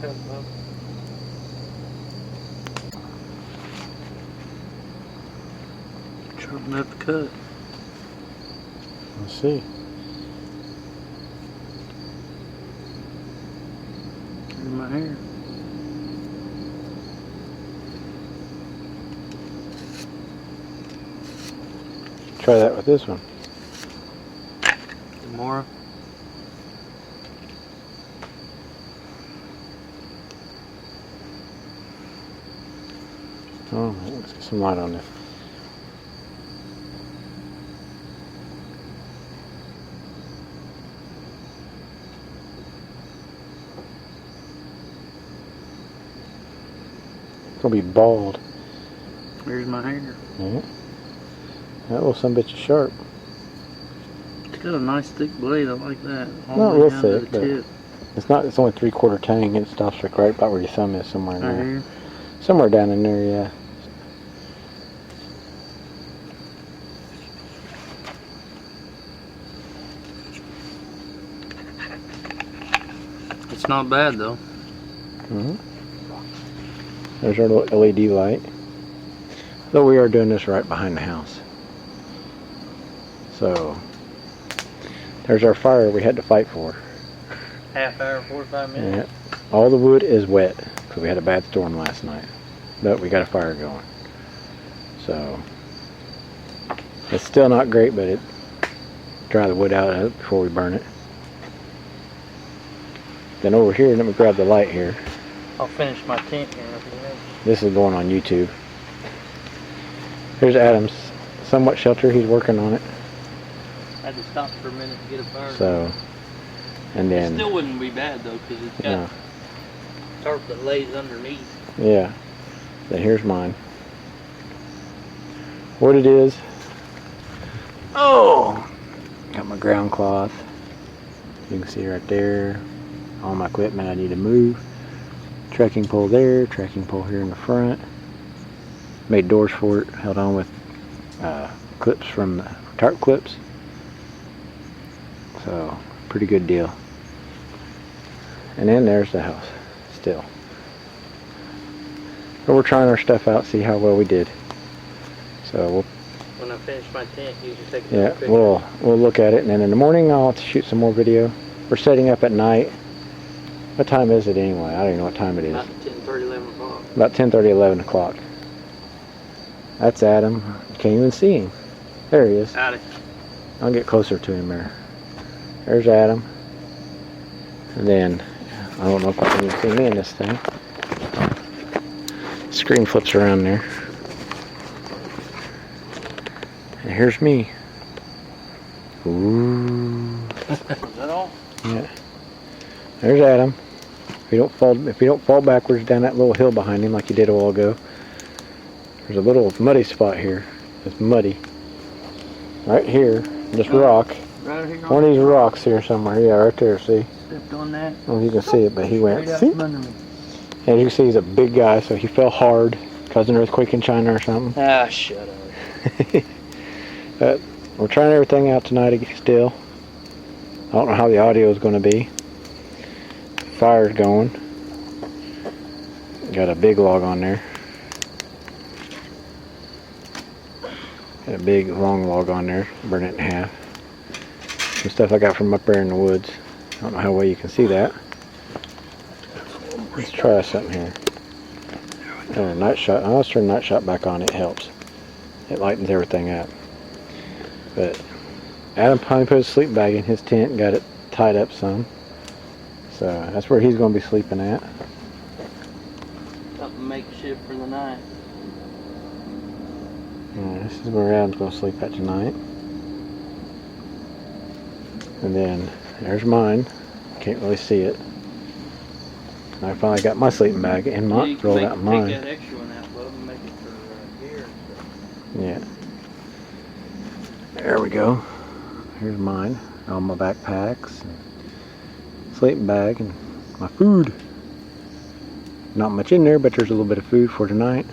cut, bub. Sharpen up the cut. Let's see. Here's my hair. Try that with this one. Some more. Oh, let's get some light on this. It's gonna be bald. Here's my hair. Yeah. That little son bitch is sharp. It's got a nice thick blade. I like that. All Not the way real down to thick, the but tip. it's not. It's only 3/4 tang, and it stops like right about where your thumb is, somewhere in Right there. here. Somewhere down in there, yeah. It's not bad though. There's our little LED light. Though we are doing this right behind the house. So, there's our fire we had to fight for. Half hour, 45 minutes. Yeah. All the wood is wet because we had a bad storm last night. But we got a fire going. So, it's still not great, but it dry the wood out of it before we burn it. Then over here, let me grab the light here. I'll finish my tent here. This is going on YouTube. Here's Adam's somewhat shelter. He's working on it. I had to stop for a minute to get a fire. So, and It then still wouldn't be bad though, because it's got tarp that lays underneath. yeah. Then here's mine. What it is. Oh, got my ground cloth. You can see right there. All my equipment I need to move. Trekking pole there. Trekking pole here in the front. Made doors for it. Held on with clips from the tarp clips. So, pretty good deal. And then there's the house, still. But we're trying our stuff out, see how well we did. So we'll, When I finish my tent, you can take yeah, a picture. we'll look at it, and then in the morning I'll have to shoot some more video. We're setting up at night. What time is it anyway? I don't even know what time it is. About 10:30, 11 o'clock. About 10:30, 11 o'clock. That's Adam. You can't even see him. There he is. Howdy. I'll get closer to him there. There's Adam. And then, I don't know if I can even see me in this thing. Screen flips around there. And here's me. Ooh. Is that all? Yeah. There's Adam. If you don't fall backwards down that little hill behind him like you did a while ago. There's a little muddy spot here. It's muddy. Right here, this rock. Right here. One of these rocks here somewhere. Yeah, right there, see? Stepped on that. I don't know if you can see it, but he went. Straight out See? from under me. As you can see, he's a big guy, so he fell hard. Caused an earthquake in China or something. Ah, shut up. But we're trying everything out tonight still. I don't know how the audio is going to be. Fire's going. Got a big log on there. Got a big long log on there. Burn it in half. Some stuff I got from up there in the woods. I don't know how well you can see that. Let's try something here. Night shot. Let's turn night shot back on. It helps. It lightens everything up. But Adam probably put a sleep bag in his tent and got it tied up some. So that's where he's going to be sleeping at. Something makeshift for the night. This is where Adam's going to sleep at tonight. And then there's mine. Can't really see it. And I finally got my sleeping bag in my You can rolled out mine. take that extra one out, bub, and make it for gear and stuff. Yeah. There we go. Here's mine. All my backpacks, and sleeping bag, and my food. Not much in there, but there's a little bit of food for tonight.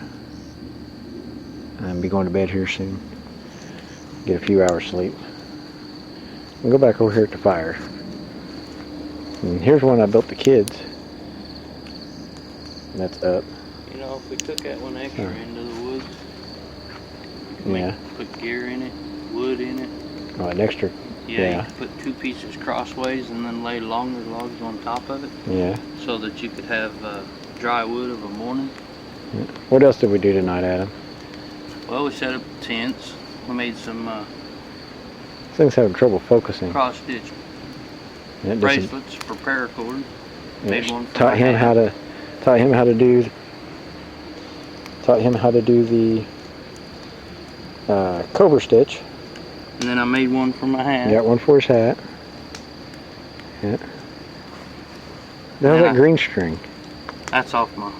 I'll be going to bed here soon. Get a few hours sleep. And go back over here at the fire. And here's one I built the kids. That's up. You know, if we took that one extra into the woods, you Yeah. put gear in it, wood in it. Oh, an extra. Yeah, you could put 2 pieces crossways and then lay longer logs on top of it. Yeah. So that you could have dry wood of a morning. Yeah. What else did we do tonight, Adam? Well, we set up tents. We made some Things having trouble focusing. cross stitch bracelets for paracord. Made one for taught him how to do the cobra stitch. And then I made one for my hat. Got one for his hat. Yeah. Now that green string. That's off my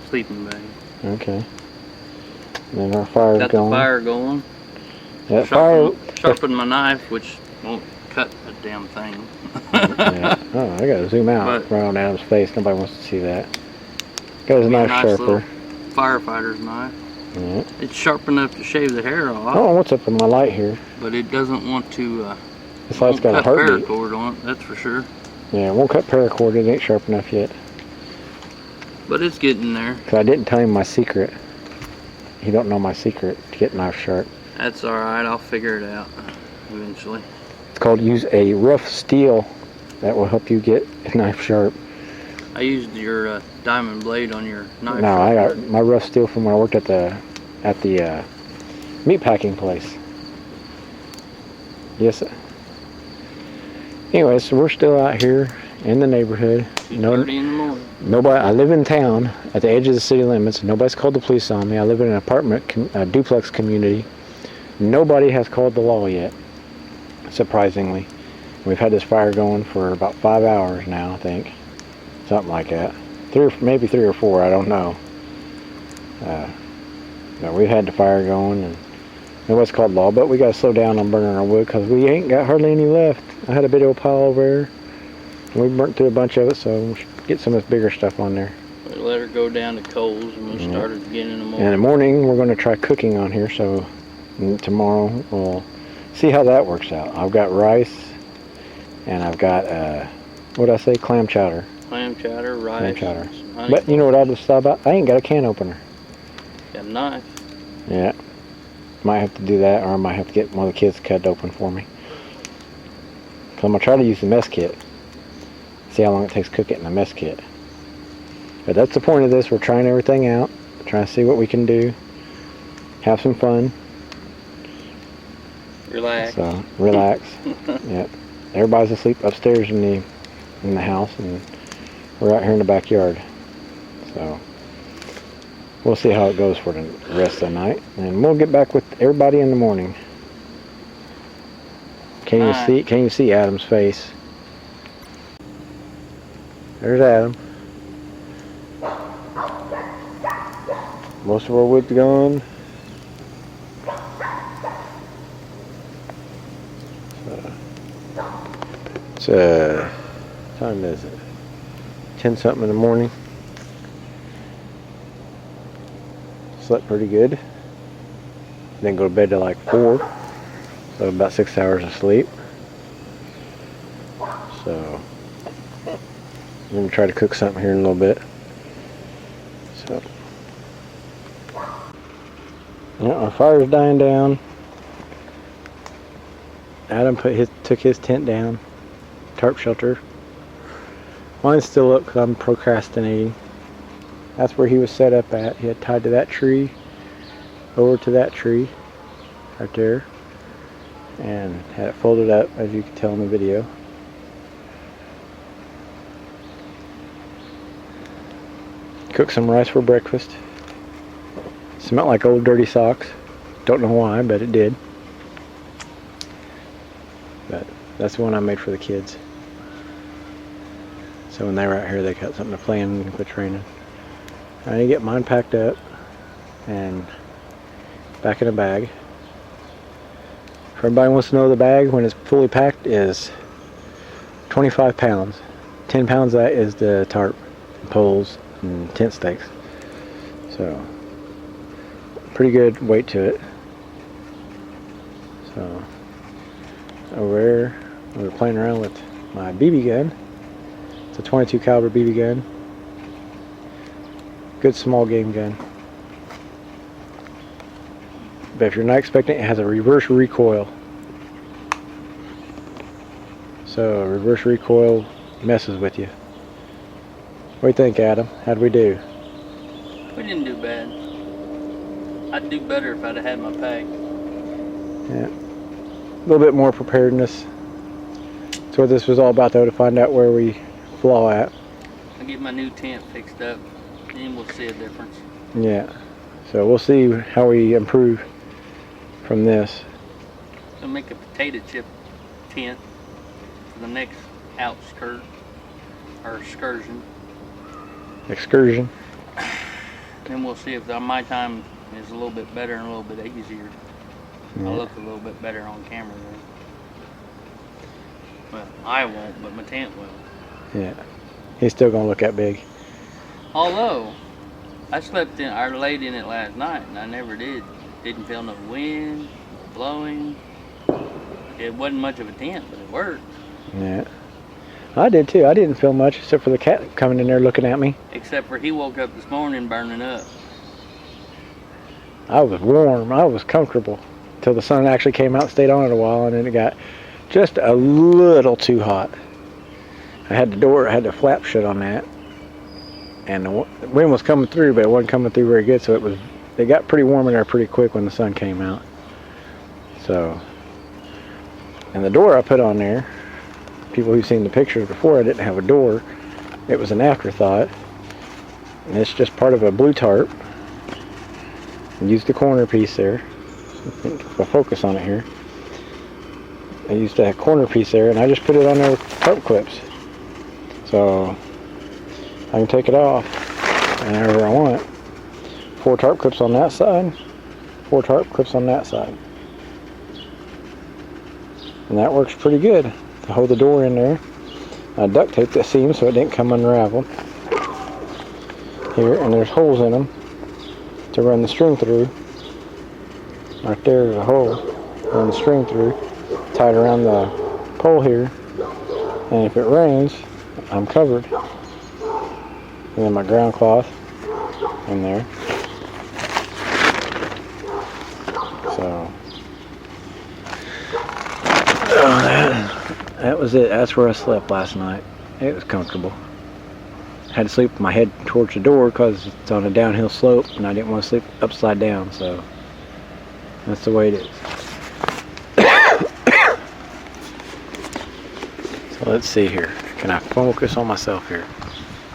sleeping bag. Okay. And then our fire's got going. Got the fire going. That Sharpen my knife, which won't cut a damn thing. Yeah. Oh, I gotta zoom out right on Adam's face. Nobody wants to see that. Got his knife sharper. Firefighter's knife. Yeah. It's sharp enough to shave the hair off. Oh, what's up with my light here? But it doesn't want to. This light's got a heartbeat. Paracord on it, that's for sure. Yeah, it won't cut paracord. It ain't sharp enough yet. But it's getting there. Cause I didn't tell him my secret. He don't know my secret to get knife sharp. That's all right. I'll figure it out eventually. It's called use a rough steel. That will help you get a knife sharp. I used your diamond blade on your knife. No, I got my rough steel from when I worked at the meat packing place. Yes. Anyway, so we're still out here in the neighborhood. 2:30 in the morning. Nobody. I live in town at the edge of the city limits. Nobody's called the police on me. I live in an apartment, duplex community. Nobody has called the law yet. Surprisingly, we've had this fire going for about 5 hours now. I think, something like that. Maybe 3 or 4. I don't know. But we've had the fire going, and nobody's called law. But we got to slow down on burning our wood because we ain't got hardly any left. I had a big old pile over there. We burnt through a bunch of it, so we should get some of this bigger stuff on there. We let her go down to coals, and we'll start it again in the morning. In the morning, we're going to try cooking on here, so tomorrow we'll see how that works out. I've got rice, and I've got, what'd I say, clam chowder. Clam chowder, rice. Clam chowder. But you know what I just thought about? I ain't got a can opener. Got a knife. Yeah. Might have to do that, or I might have to get one of the kids to cut it open for me. So I'm going to try to use the mess kit. See how long it takes to cook it in the mess kit. But that's the point of this. We're trying everything out. Trying to see what we can do. Have some fun. Relax. So, relax. Yep. Everybody's asleep upstairs in the house, and we're out here in the backyard. So, we'll see how it goes for the rest of the night. And we'll get back with everybody in the morning. Can you see Adam's face? There's Adam. Most of our wood's gone. What time is it? 10 something in the morning. Slept pretty good. Didn't go to bed till like 4. So about 6 hours of sleep. So I'm going to try to cook something here in a little bit. So yeah, our fire's dying down. Adam took his tent down. Tarp shelter. Mine's still up because I'm procrastinating. That's where he was set up at. He had tied to that tree, over to that tree, right there, and had it folded up, as you can tell in the video. Cooked some rice for breakfast. Smelled like old dirty socks. Don't know why, but it did. But that's the one I made for the kids. So when they were out here, they got something to play in and quit raining. I need to get mine packed up and back in a bag. If everybody wants to know, the bag, when it's fully packed, is 25 pounds. 10 pounds of that is the tarp, poles, and tent stakes. So, pretty good weight to it. So, over there, we were playing around with my BB gun. It's a 22 caliber BB gun. Good small game gun. But if you're not expecting it, it has a reverse recoil. So a reverse recoil messes with you. What do you think, Adam? How'd we do? We didn't do bad. I'd do better if I'd have had my pack. Yeah. A little bit more preparedness. That's what this was all about, though, to find out where we flaw at. I'll get my new tent fixed up, and we'll see a difference. Yeah. So we'll see how we improve from this. So make a potato chip tent for the next outskirt or excursion. Excursion. Then we'll see if my time is a little bit better and a little bit easier. Yeah. I'll look a little bit better on camera then. Well, I won't, but my tent will. Yeah. He's still gonna look that big. Although, I slept in, or laid in it last night, and I never did. Didn't feel no wind, blowing. It wasn't much of a tent, but it worked. Yeah. I did too. I didn't feel much except for the cat coming in there looking at me. Except for he woke up this morning burning up. I was warm. I was comfortable until the sun actually came out and stayed on it a while, and then it got just a little too hot. I had the flap shut on that, and the wind was coming through, but it wasn't coming through very good, so it got pretty warm in there pretty quick when the sun came out. So, and the door I put on there, people who've seen the pictures before, I didn't have a door. It was an afterthought, and it's just part of a blue tarp. I used the corner piece there. I think if I focus on it here, I used that corner piece there, and I just put it on there with tarp clips. So I can take it off whenever I want. 4 tarp clips on that side, 4 tarp clips on that side. And that works pretty good to hold the door in there. I duct taped the seam so it didn't come unraveled. Here, and there's holes in them to run the string through. Right there's a hole to run the string through, tied around the pole here. And if it rains, I'm covered. And then my ground cloth in there. So that was it. That's where I slept last night. It was comfortable. Had to sleep with my head towards the door because it's on a downhill slope, and I didn't want to sleep upside down. So that's the way it is. So let's see here. Can I focus on myself here?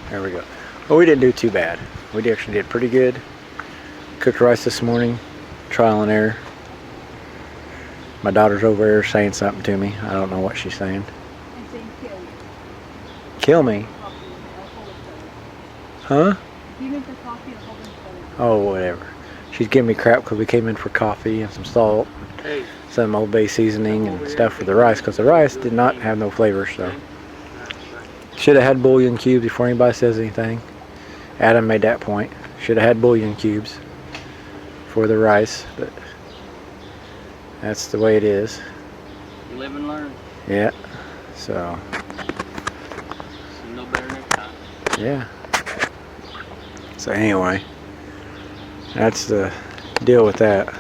There we go. Well, we didn't do too bad. We actually did pretty good. Cooked rice this morning, trial and error. My daughter's over there saying something to me. I don't know what she's saying. I'm saying kill you. Kill me? Huh? Even for coffee, a whole bunch of Oh, whatever. She's giving me crap because we came in for coffee and some salt, Hey, some Old Bay seasoning and stuff for the rice, because the rice did not have no flavor. So should have had bouillon cubes before anybody says anything. Adam made that point. Should have had bouillon cubes for the rice, but that's the way it is. you live and learn. Yeah. So No better next time. yeah. So anyway, that's the deal with that.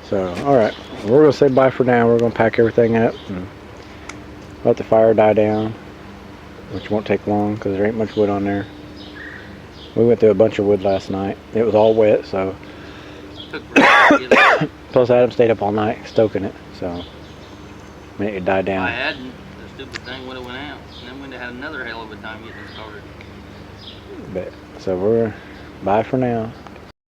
So, alright, we're going to say bye for now. We're going to pack everything up and let the fire die down, which won't take long because there ain't much wood on there. We went through a bunch of wood last night. It was all wet, so Took forever to get it. plus Adam stayed up all night stoking it, so made it die If I down. hadn't, the stupid thing would have went out. And then we'd have had another hell of a time getting it started. But, so we're bye for now.